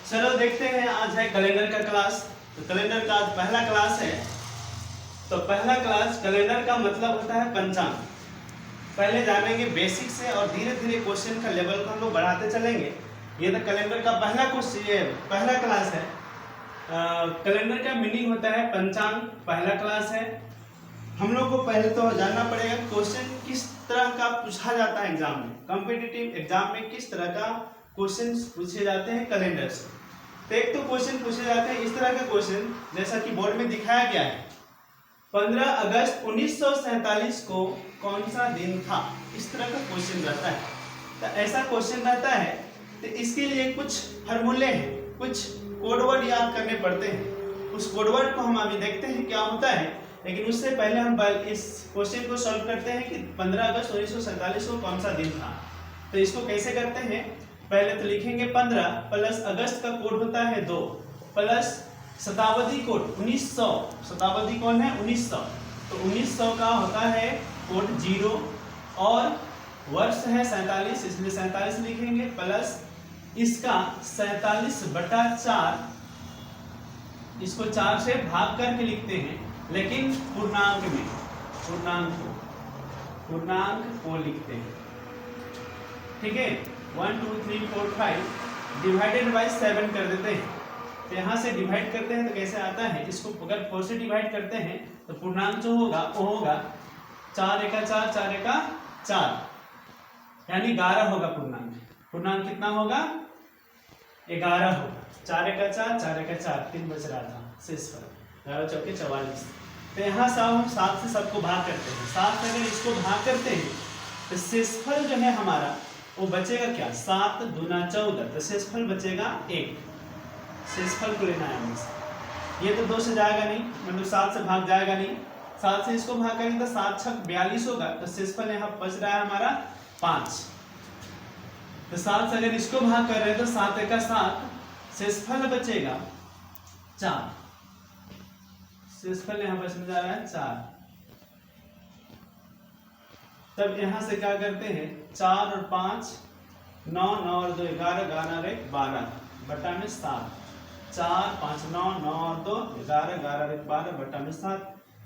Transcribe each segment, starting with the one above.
चलो देखते हैं, आज है कैलेंडर का क्लास। तो कैलेंडर का आज पहला क्लास है। तो पहला क्लास कैलेंडर का मतलब होता है पंचांग। पहले जानेंगे बेसिक से और धीरे धीरे क्वेश्चन का लेवल को हम लोग बढ़ाते चलेंगे। ये तो कैलेंडर का पहला क्वेश्चन, ये पहला क्लास है। कैलेंडर का मीनिंग होता है पंचांग, पहला क्लास है। हम लोग को पहले तो जानना पड़ेगा क्वेश्चन किस तरह का पूछा जाता है एग्जाम में। कॉम्पिटिटिव एग्जाम में किस तरह का क्वेश्चन पूछे जाते हैं कैलेंडर से। तो एक तो क्वेश्चन पूछे जाते हैं इस तरह का क्वेश्चन जैसा कि बोर्ड में दिखाया गया है, 15 अगस्त 1947 को कौन सा दिन था। इस तरह का क्वेश्चन रहता है। तो ऐसा क्वेश्चन रहता है तो इसके लिए कुछ फार्मूले हैं, कुछ कोडवर्ड याद करने पड़ते हैं। उस कोडवर्ड को हम अभी देखते हैं क्या होता है, लेकिन उससे पहले हम इस क्वेश्चन को सॉल्व करते हैं कि 15 अगस्त 1947 को कौन सा दिन था। तो इसको कैसे करते हैं, पहले तो लिखेंगे 15 प्लस अगस्त का कोड होता है 2 प्लस शताब्दी कोड 1900। शताब्दी कौन है 1900, तो 1900 का होता है कोड 0 और वर्ष है 47, इसलिए 47 लिखेंगे प्लस इसका 47/4, इसको 4 से भाग करके लिखते हैं, लेकिन पूर्णांक में पूर्णांक को लिखते हैं। ठीक है, 1 2 3 4 5 डिवाइडेड बाय 7 कर देते हैं। तो यहाँ से डिवाइड करते हैं तो कैसे आता है, इसको अगर 4 से डिवाइड करते हैं तो पूर्णांक जो होगा वो होगा 4 एका 4 4 एका 4, यानी 11 होगा पूर्णांक। पूर्णांक कितना होगा 11 होगा। 4 एका 4 4 एका 4 3 बच रहा था शेषफल 11 चौके 44। तो यहाँ से हम 7 से सबको भाग करते हैं। 7 से अगर इसको भाग करते हैं तो शेषफल जो है हमारा वो बचेगा क्या, 7 दूना 14, तो शेषफल बचेगा 1। शेषफल को लेना है हमें। ये तो 2 से जाएगा नहीं, मतलब 7 से भाग जाएगा नहीं। 7 से इसको भाग करेंगे तो 7 छक 42 होगा, तो शेषफल यहाँ बच रहा है हमारा 5। तो 7 से अगर इसको भाग कर रहे हैं तो 7 एका 7, शेषफल बचेगा 4। शेषफल यहाँ बचने जा रहा है 4। तब यहाँ से क्या करते हैं, 4 और 5 9 9 और 2 11 11 और 1 12 बटा में 7। 4 5 9 9 और 2 11 11 और 1 12 बटा में 7।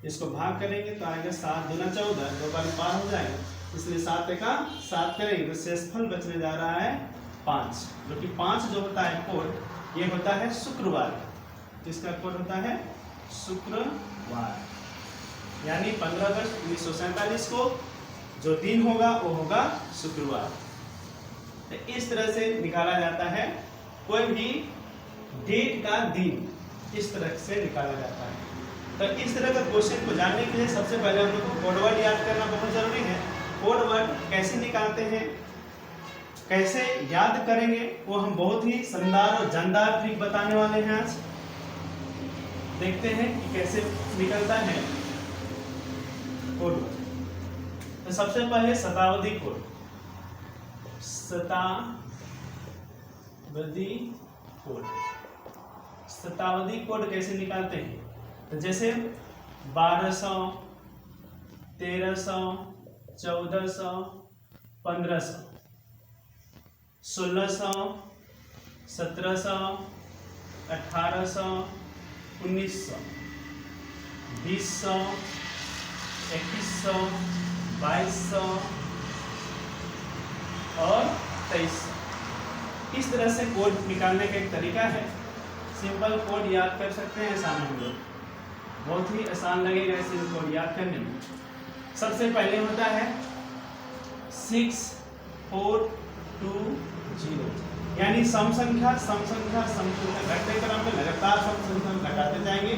इसको भाग करेंगे तो आएगा 7 दूना 14, 2 बार 12 हो जाएगा, इसलिए 7 एका 7 करेंगे तो शेषफल बचने जा रहा है 5। जो कि 5 जो होता है कोड, ये होता है शुक्रवार। किसका कोड होता है, शुक्रवार। यानी 15 अगस्त 1947 को जो दिन होगा वो होगा शुक्रवार। तो इस तरह से निकाला जाता है कोई भी डेट का दिन, इस तरह से निकाला जाता है। तो इस तरह का क्वेश्चन को जानने के लिए सबसे पहले हम लोग को कोडवर्ड याद करना बहुत जरूरी है। कोडवर्ड कैसे निकालते हैं, कैसे याद करेंगे, वो हम बहुत ही शानदार और जानदार ट्रिक बताने वाले हैं आज। देखते हैं कि कैसे निकलता है कोडवर्ड। तो सबसे पहले शताब्दी कोड। शताब्दी कोड कैसे निकालते हैं, तो जैसे 1200 1300 1400 1500 1600 1700 1800 1900 2000 2100 2200 और 2300। इस तरह से कोड निकालने का एक तरीका है। सिंपल कोड याद कर सकते हैं आसान हम लोग, बहुत ही आसान लगेगा ऐसे कोड याद करने में। सबसे पहले होता है 6 4 2 0, यानी सम संख्या घटते क्रम में लगातार सम संख्या घटाते जाएंगे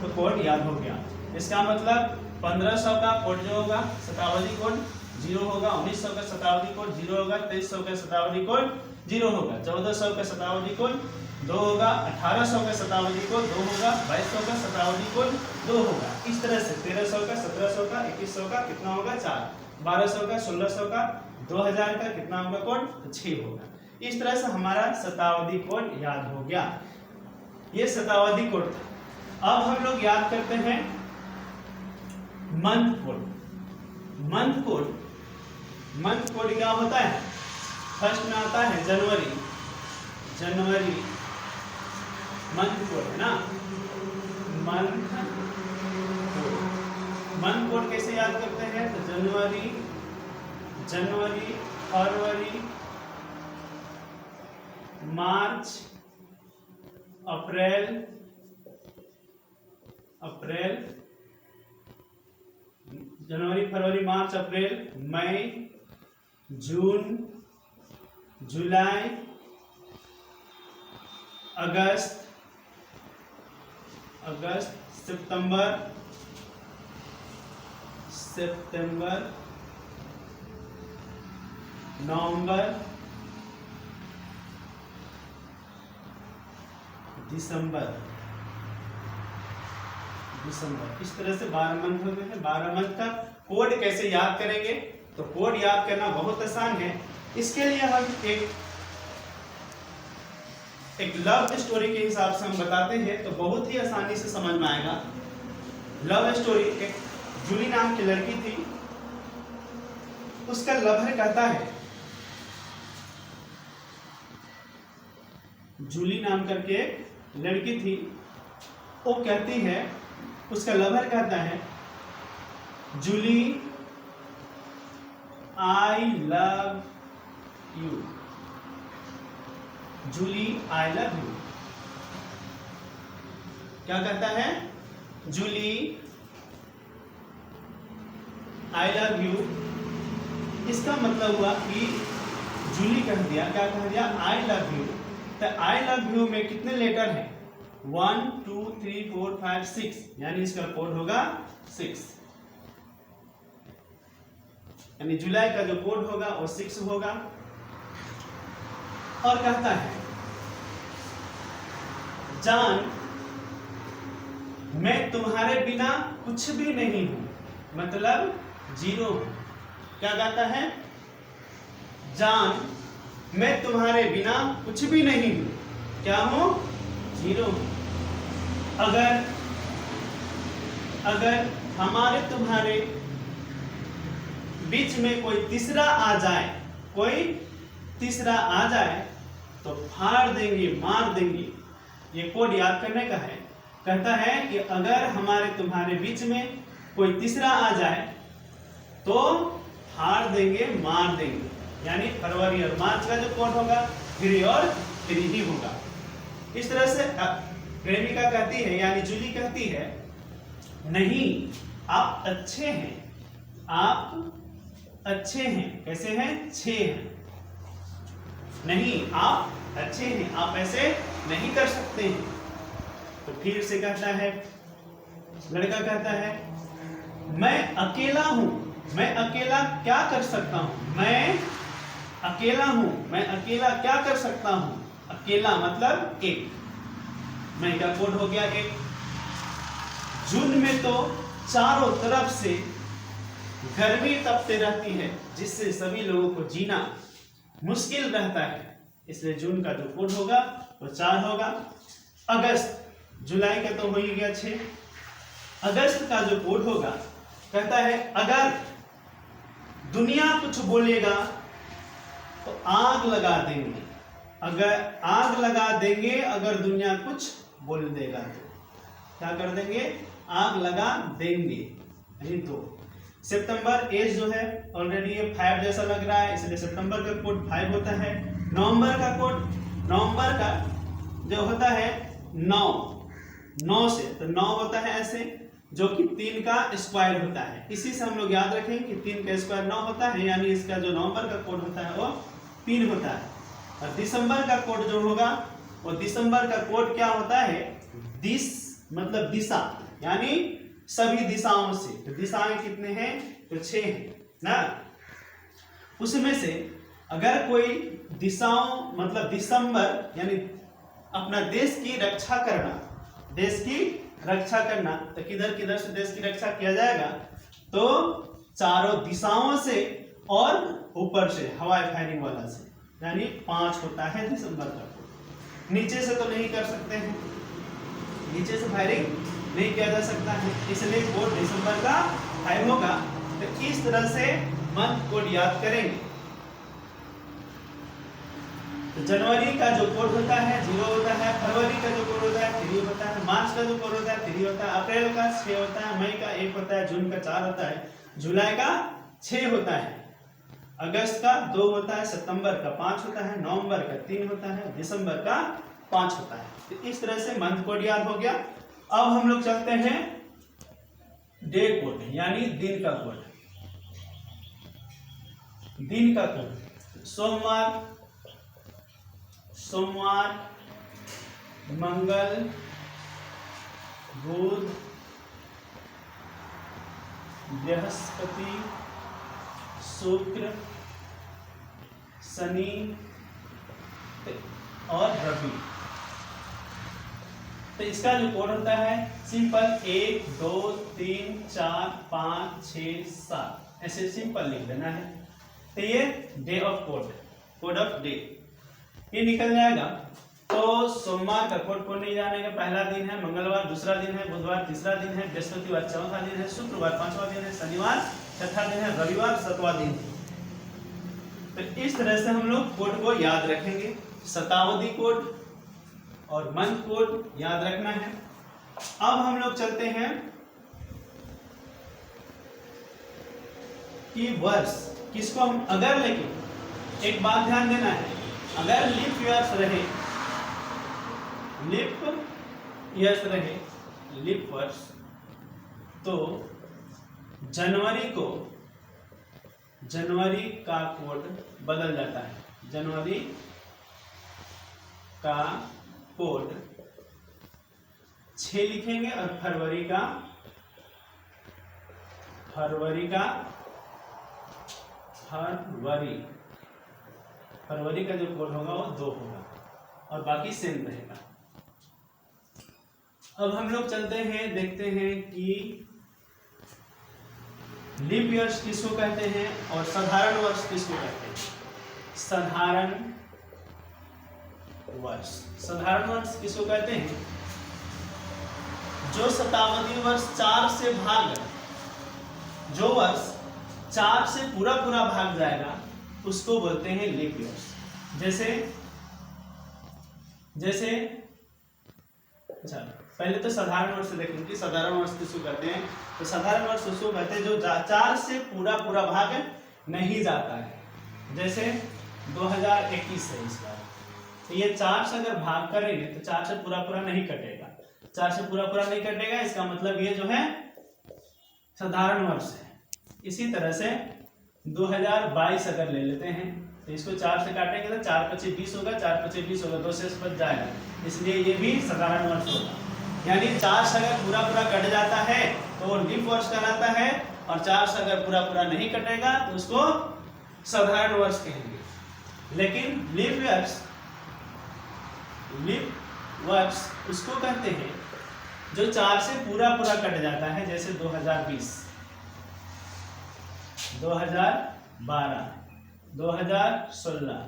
तो कोड याद हो गया। इसका मतलब 1500 का कोड जो होगा शताब्दी कोड 0 होगा, 1900 का शताब्दी कोड 0 होगा, 2300 का शताब्दी कोड 0 होगा, 1400 का शताब्दी कोड 2 होगा, 1800 का शताब्दी कोड 2 होगा, 2200 का शताब्दी कोड 2 होगा। इस तरह से 1300 का 1700 का 2100 का कितना होगा 4, 1200 का 1600 का 2000 का कितना होगा कोड 6 होगा। इस तरह से हमारा शताब्दी कोड याद हो गया। ये शताब्दी कोड था। अब हम लोग याद करते हैं मंथ कोड। मंथ कोड क्या होता है, फर्स्ट में आता है जनवरी, मंथ कोड है ना, मंथ कोड। मंथ कोड कैसे याद करते हैं? तो जनवरी, फरवरी, मार्च, अप्रैल, जनवरी, फरवरी, मार्च, अप्रैल, मई, जून, जुलाई, अगस्त, सितंबर, नवंबर, दिसंबर। इस तरह से 12 मंथ हो गए हैं। 12 मंथ का कोड कैसे याद करेंगे? तो कोड याद करना बहुत आसान है। इसके लिए हम एक लव स्टोरी के हिसाब से हम बताते हैं, तो बहुत ही आसानी से समझ में आएगा। लव स्टोरी, एक जूली नाम की लड़की थी, उसका लवर कहता है, जूली नाम करके एक लड़की थी, वो कहती है, उसका लवर कहता है, Julie I love you, Julie I love you. क्या कहता है? Julie I love you. इसका मतलब हुआ कि जूली कह दिया, क्या कह दिया? आई लव यू। तो आई लव यू में कितने लेटर हैं? 1 2 3 4 5 6, यानी इसका कोड होगा 6, यानी जुलाई का जो कोड होगा वो 6 होगा। और कहता है, जान मैं तुम्हारे बिना कुछ भी नहीं हूं, मतलब 0 हूं। क्या कहता है? जान मैं तुम्हारे बिना कुछ भी नहीं हूं, क्या हूं? 0 हूं। अगर हमारे तुम्हारे बीच में कोई तीसरा आ जाए, तो फाड़ देंगे, मार देंगे। ये कोड याद करने का है। कहता है कि अगर हमारे तुम्हारे बीच में कोई तीसरा आ जाए तो फाड़ देंगे, मार देंगे। यानी फरवरी और मार्च का जो कोड होगा 3 और 3 ही होगा। इस तरह से प्रेमिका कहती है, यानी जूली कहती है, नहीं आप अच्छे हैं, आप अच्छे हैं। कैसे हैं? 6 हैं। नहीं आप अच्छे हैं, आप ऐसे नहीं कर सकते हैं। तो फिर से कहता है, लड़का कहता है, मैं अकेला हूं, मैं अकेला क्या कर सकता हूं, मैं अकेला हूं, मैं अकेला क्या कर सकता हूं। अकेला मतलब 1, मैं का कोड हो गया 1। जून में तो चारों तरफ से गर्मी तपते रहती है, जिससे सभी लोगों को जीना मुश्किल रहता है, इसलिए जून का जो कोड होगा वो 4 होगा। अगस्त, जुलाई का तो हो ही गया 6। अगस्त का जो कोड होगा, कहता है, अगर दुनिया कुछ बोलेगा तो आग लगा देंगे। अगर आग लगा देंगे, अगर दुनिया कुछ बोल देगा तो क्या कर देंगे? आग लगा देंगे। यानी 2। सितंबर एज जो है ऑलरेडी ये 5 जैसा लग रहा है, इसलिए सितंबर का कोड 5 होता है। नवंबर का कोड, नवंबर का जो होता है 9 से, तो 9 होता है ऐसे, जो कि 3 का स्क्वायर होता है। इसी से हम लोग याद रखेंगे कि 3 का स्क्वायर 9 होता है, यानी इसका जो नवंबर का कोड होता है वो 3 होता है। और दिसंबर का कोड जो होगा, वो दिसंबर का कोड क्या होता है? दिस मतलब दिशा, यानी सभी दिशाओं से। तो दिशाएं कितने हैं? तो 6 हैं ना। उसमें से अगर कोई दिशाओं मतलब दिसंबर, यानी अपना देश की रक्षा करना, देश की रक्षा करना, तो किधर किधर से देश की रक्षा किया जाएगा? तो चारों दिशाओं से और ऊपर से हवाई फायरिंग वाला से, यानी 5 होता है दिसंबर का कोड। नीचे से तो नहीं कर सकते हैं, नीचे से फायरिंग नहीं किया जा सकता है, इसलिए कोड दिसंबर का 5 होगा। तो इस तरह से मंथ कोड याद करेंगे। तो जनवरी का जो कोड होता है 0 होता है, फरवरी का जो कोड होता है 3 होता है, मार्च का जो कोड होता है 3 होता है, अप्रैल का 6 होता है, मई का 1 होता है, जून का 4 होता है, जुलाई का 6 होता है, अगस्त का 2 होता है, सितंबर का 5 होता है, नवंबर का 3 होता है, दिसंबर का 5 होता है। तो इस तरह से मंथ कोड याद हो गया। अब हम लोग चलते हैं डे कोड यानी दिन का कोड। दिन का कोड सोमवार, सोमवार, मंगल, बुध, बृहस्पति, शुक्र, शनि और रवि। तो इसका जो कोड होता है सिंपल 1 2 3 4 5 6 7 ऐसे सिंपल लिख देना है। तो ये day of code, code of day ये निकल जाएगा। तो सोमवार का कोड नहीं जानेगा, पहला दिन है, मंगलवार दूसरा दिन है, बुधवार तीसरा दिन है, बृहस्पतिवार चौथा दिन है, शुक्रवार पांचवा दिन है, शनिवार छठा दिन है, रविवार सातवां दिन है। तो इस तरह से हम लोग कोड को याद रखेंगे। शताब्दी कोड और मंथ कोड याद रखना है। अब हम लोग चलते हैं कि वर्ष किसको हम अगर, लेकिन एक बात ध्यान देना है, अगर लीप ईयर्स रहे, लीप ईयर्स रहे, लीप वर्ष, तो जनवरी का कोड बदल जाता है। जनवरी का कोड 6 लिखेंगे और फरवरी का जो कोड होगा वो 2 होगा और बाकी सेम रहेगा। अब हम लोग चलते हैं, देखते हैं कि लीप ईयर्स किसको कहते हैं और साधारण वर्ष किसको कहते हैं। साधारण वर्ष किसको कहते हैं? जो शताब्दी वर्ष 4 से भाग, जो वर्ष 4 से पूरा भाग जाएगा उसको बोलते हैं लीप ईयर्स। जैसे अच्छा, पहले तो साधारण वर्ष देखेंगे कि साधारण वर्ष किसको कहते हैं। तो साधारण वर्ष उसको कहते हैं जो 4 से पूरा भाग नहीं जाता है। जैसे 2021 है इस बार, तो ये 4 से अगर भाग करेंगे तो 4 से पूरा नहीं कटेगा। 4 से पूरा नहीं कटेगा, इसका मतलब ये जो है साधारण वर्ष है। इसी तरह से 2022 अगर ले लेते हैं तो इसको 4 से काटेंगे तो 4 पचे 20 होगा, 4 पचे 20 होगा, 2 से बच जाएगा, इसलिए ये भी साधारण वर्ष होगा। यानी 4 से अगर पूरा कट जाता है तो वो लीप वर्ष कहलाता है, और 4 से अगर पूरा नहीं कटेगा तो उसको साधारण वर्ष कहेंगे। लेकिन लीप वर्ष उसको कहते हैं जो 4 से पूरा कट जाता है। जैसे 2020, 2012, 2016,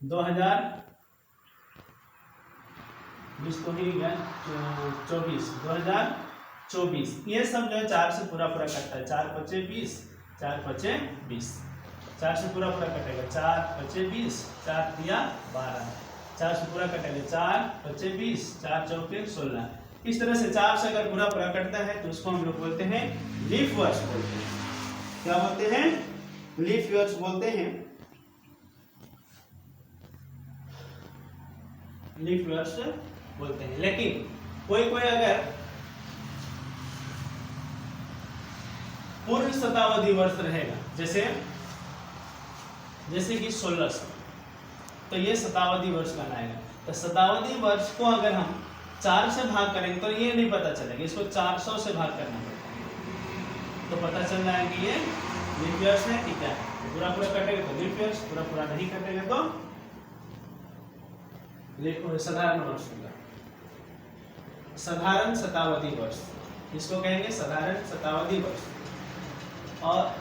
2024, ये सब जो है 4 से पूरा कटता है। 4 पचे 20, 4 पचे 20, 4 से पूरा कटेगा, 4 पचे 20, 4 दिया 12, 4 से पूरा कटेगा, 4 पचे 20, 4 चौके 16। इस तरह से 4 से अगर पूरा कटता है तो उसको हम लोग बोलते हैं लीप वर्ष बोलते हैं। क्या बोलते हैं? लीप ईयर्स बोलते हैं। लीप ईयर्स बोलते हैं। लेकिन कोई अगर पूर्ण शताब्दी वर्ष रहेगा, जैसे कि 1600, तो ये शताब्दी वर्ष कहलाएगा। तो शताब्दी वर्ष को अगर हम 4 से भाग करेंगे तो ये नहीं पता चलेगा, इसको 400 से भाग करना पड़ता है, तो पता चल जाएगा कि ये लीप ईयर्स है कि क्या है। पूरा कटेगा तो लीप ईयर्स, पूरा नहीं कटेगा तो साधारण वर्ष होगा। साधारण शताब्दी वर्ष इसको कहेंगे, साधारण शताब्दी वर्ष। और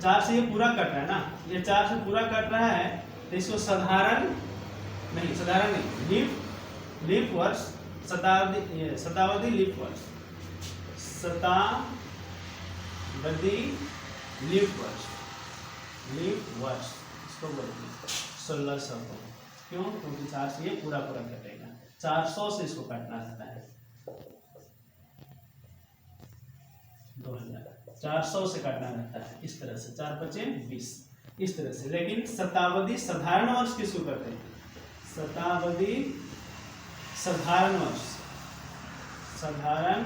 4 से ये पूरा कट रहा है ना, ये 4 से पूरा कट रहा है तो इसको साधारण नहीं, लीप वर्ष, शताब्दी लीप वर्ष, शताब्दी लीप वर्ष इसको बोलेंगे 1600 को। क्यों? क्योंकि 4 से ये पूरा पूरा कटेगा, 400 से इसको काटना रहता है, 2000 400 से काटना रहता है, इस तरह से 4 बचे 20 इस तरह से। लेकिन शताब्दी साधारण वर्ष किसको कहते हैं? शताब्दी साधारण वर्ष, साधारण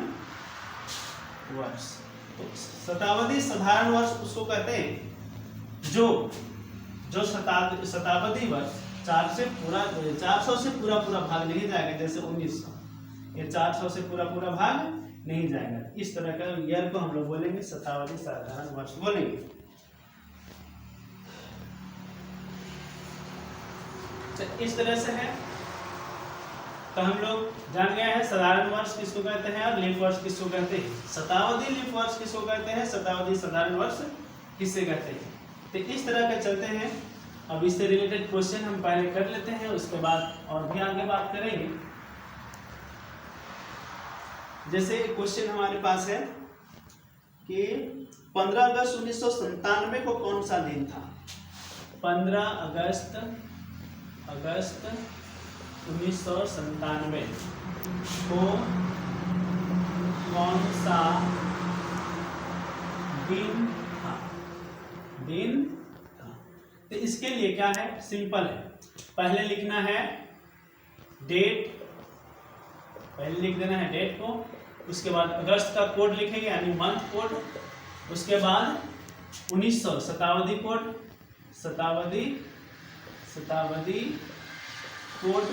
वर्ष। तो शताब्दी साधारण वर्ष उसको कहते हैं जो शताब्दी वर्ष 400 से पूरा पूरा भाग नहीं जाएगा, जैसे 1900, ये 400 से पूरा पूरा भाग नहीं जाएगा। इस तरह का ईयर को हम लोग बोलेंगे शताब्दी साधारण वर्ष बोलेंगे। तो इस तरह से है। तो हम लोग जान गए हैं साधारण वर्ष किसको कहते हैं और लीप वर्ष किसको कहते हैं। शताब्दी लीप वर्ष किसको कहते हैं, शताब्दी साधारण वर्ष किससे कहते हैं। तो इस तरह के चलते हैं। अब इससे रिलेटेड क्वेश्चन हम पहले कर लेते हैं, उसके बाद और भी आगे बात करेंगे। जैसे क्वेश्चन हमारे पास है कि 15 अगस्त 1997 को कौन सा दिन था। 15 अगस्त 1997 को कौन सा दिन था। तो इसके लिए क्या है, सिंपल है। पहले लिखना है डेट, पहले लिख देना है डेट को, उसके बाद अगस्त का कोड लिखेंगे यानी मंथ कोड, उसके बाद 1900 शताब्दी कोड, शताब्दी कोड,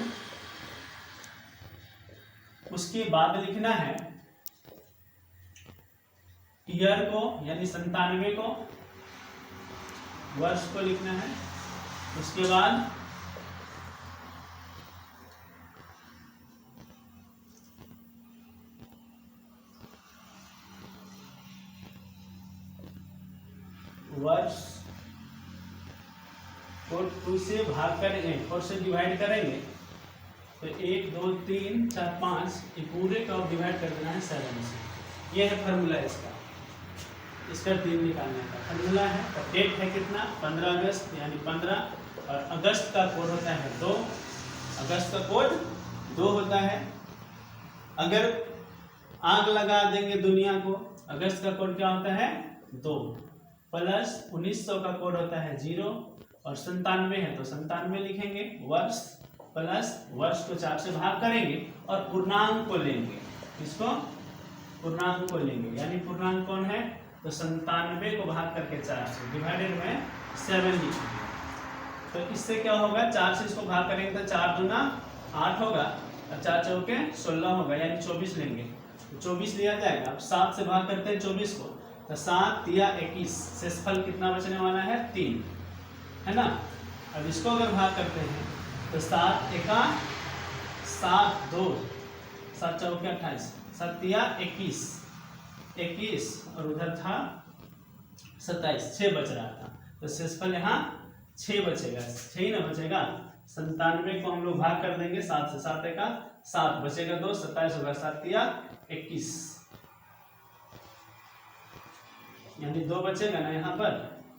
उसके बाद लिखना है ईयर को यानी 97 को, वर्ष को लिखना है, उसके बाद वर्ष को 2 से भाग करेंगे, 4 से डिवाइड करेंगे तो 1 2 3 4 5 ये पूरे का डिवाइड कर देना है 7 से। ये है फार्मूला इसका दिन निकालने का फार्मूला है। तो डेट है कितना, 15 अगस्त यानी 15, और अगस्त का कोड होता है 2, अगस्त का कोड 2 होता है। अगर आग लगा देंगे दुनिया को, अगस्त का कोड क्या होता है 2, प्लस 1900 का कोड होता है 0, और 97 है तो 97 लिखेंगे, वर्ष प्लस वर्ष को 4 से भाग करेंगे और पूर्णांक को लेंगे। इसको पूर्णांक को लेंगे यानी पूर्णांक कौन है, तो 97 को भाग करके 4 से डिवाइडेड में 7 लिखेंगे। तो इससे क्या होगा, 4 से इसको भाग करेंगे तो 4 दूना 8 होगा और 4 चौके 16 होगा यानी 24 लेंगे, तो 24 लिया जाएगा। अब 7 से भाग करते हैं 24 को, तो 7 या 21, शेषफल कितना बचने वाला है 3, है ना। अब इसको अगर भाग करते हैं तो 7 एका 7 2 7 चौके 28, 7 या 21 और उधर था 27, 6 बच रहा था, तो शेषफल यहाँ 6 बचेगा, 6 ही ना बचेगा। 97 को हम लोग भाग कर देंगे 7 से, 7 एका 7 बचेगा 2, 27 होगा, 7 या 21 यानी 2 बचेगा ना, यहाँ पर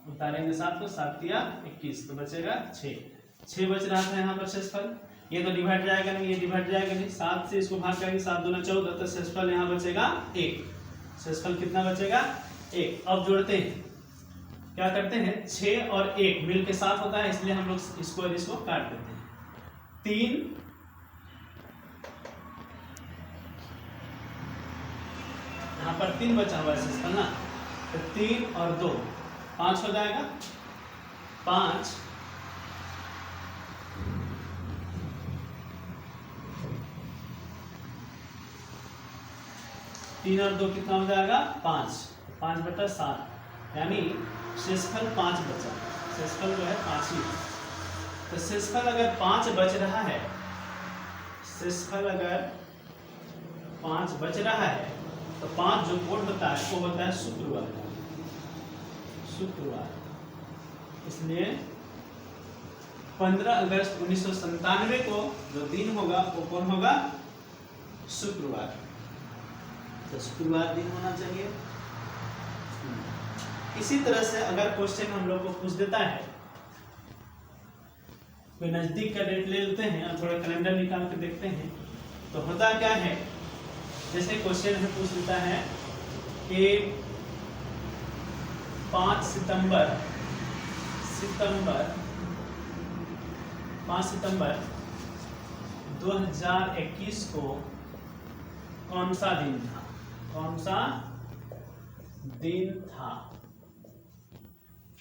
उतारेंगे 7 को, 7 या 21 तो बचेगा 6 बच रहा था यहाँ पर शेषफल। ये तो डिवाइड जाएगा नहीं, ये डिवाइड जाएगा नहीं, 7 से इसको भाग करेंगे, 7 दूना 14, तो शेषफल यहाँ बचेगा 1। शेषफल कितना बचेगा 1। अब जोड़ते हैं, क्या करते हैं 6 और 1 मिल के 7 होता है, इसलिए हम लोग इसको और इसको काट देते हैं। 3 यहाँ पर 3 बचा हुआ है शेषफल ना, तो 3 और 2 5 हो जाएगा, 5 3 और 2 कितना हो जाएगा 5, 5/7 यानी शेषफल 5 बचा। शेषफल जो है 5 ही। तो शेषफल अगर 5 बच रहा है, शेषफल अगर 5 बच रहा है तो 5 जो कोड होता है वो होता है शुक्रवार, इसलिए 15 अगस्त 1997 को जो दिन होगा वो कौन होगा, शुक्रवार। तो शुक्रवार दिन होना चाहिए। इसी तरह से अगर क्वेश्चन हम लोग को पूछ देता है कोई नज़दीक का डेट ले लेते हैं और थोड़ा कैलेंडर निकाल के देखते हैं। तो होता क्या है, जैसे क्वेश्चन में पूछ लेता है कि 5 सितंबर 2021 को कौन सा दिन था, कौन सा दिन था,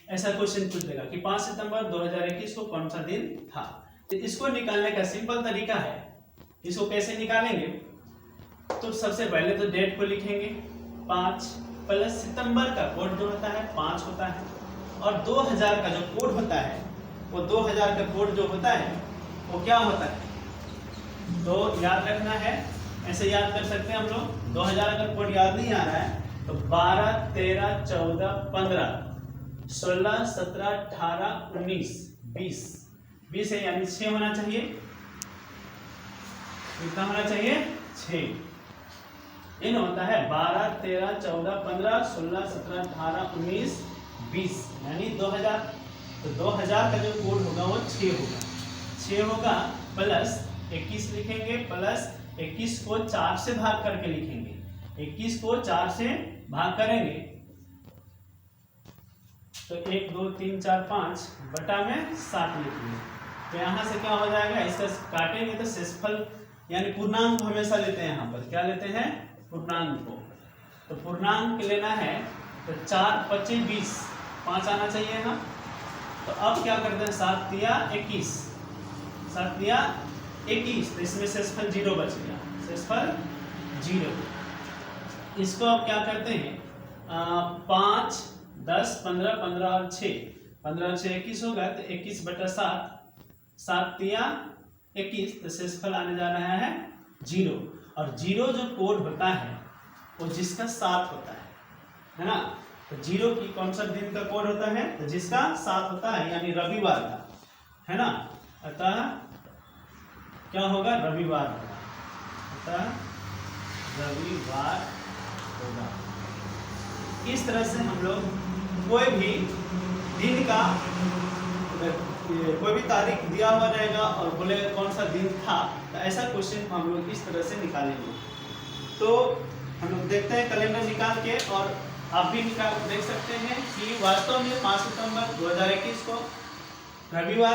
ऐसा क्वेश्चन पूछ देगा कि 5 सितंबर 2021 को कौन सा दिन था। तो इसको निकालने का सिंपल तरीका है। इसको कैसे निकालेंगे, तो सबसे पहले तो डेट को लिखेंगे 5 प्लस सितंबर का कोड जो होता है 5 होता है, और 2000 का जो कोड होता है वो 2000 का कोड जो होता है वो क्या होता है, तो याद रखना है। ऐसे याद कर सकते हैं हम लोग। 2000 अगर कोड याद नहीं आ रहा है तो 12 13 14 15 16 17 18 19 20 है, यानी 6 होना चाहिए। कितना होना चाहिए, 6। इन होता है 12 13 14 15 16 17 18 19 20, यानी 2000। तो 2000 का जो कोड होगा वो 6 होगा, 6 होगा प्लस 21 लिखेंगे, प्लस 21 को 4 से भाग करके लिखेंगे। 21 को 4 से भाग करेंगे तो 1 2 3 4 5 बटा में 7 लिखेंगे। तो यहाँ से क्या हो जाएगा, इसका काटेंगे तो शेषफल यानी पूर्णांक को हमेशा लेते हैं। यहाँ पर क्या लेते हैं, पूर्णांक को। तो पूर्णांक लेना है तो 4 25 20, 5 आना चाहिए यहाँ। तो अब क्या करते हैं, 7 तिया 21, 7 तिया 21, तो इसमें शेषफल 0 बच गया, शेषफल 0। इसको अब क्या करते हैं, 5 10 15 15 और 6, 15 और 6 21 होगा, तो 21 बटा 7, 7 तिया 21, तो शेषफल आने जा रहा है 0। और 0 जो कोड होता है वो जिसका 7 होता है ना। तो 0 की कौन सा दिन का कोड होता है, तो जिसका 7 होता है, यानी रविवार का, है ना। अतः क्या होगा, रविवार होगा, अतः रविवार होगा। इस तरह से हम लोग कोई भी दिन का, कोई भी तारीख दिया हुआ रहेगा और बोलेगा कौन सा दिन था, तो ऐसा क्वेश्चन हम लोग इस तरह से निकालेंगे। तो हम लोग देखते हैं कैलेंडर निकाल के, और आप भी निकाल देख सकते हैं कि वास्तव में 5 सितंबर 2021 को रविवार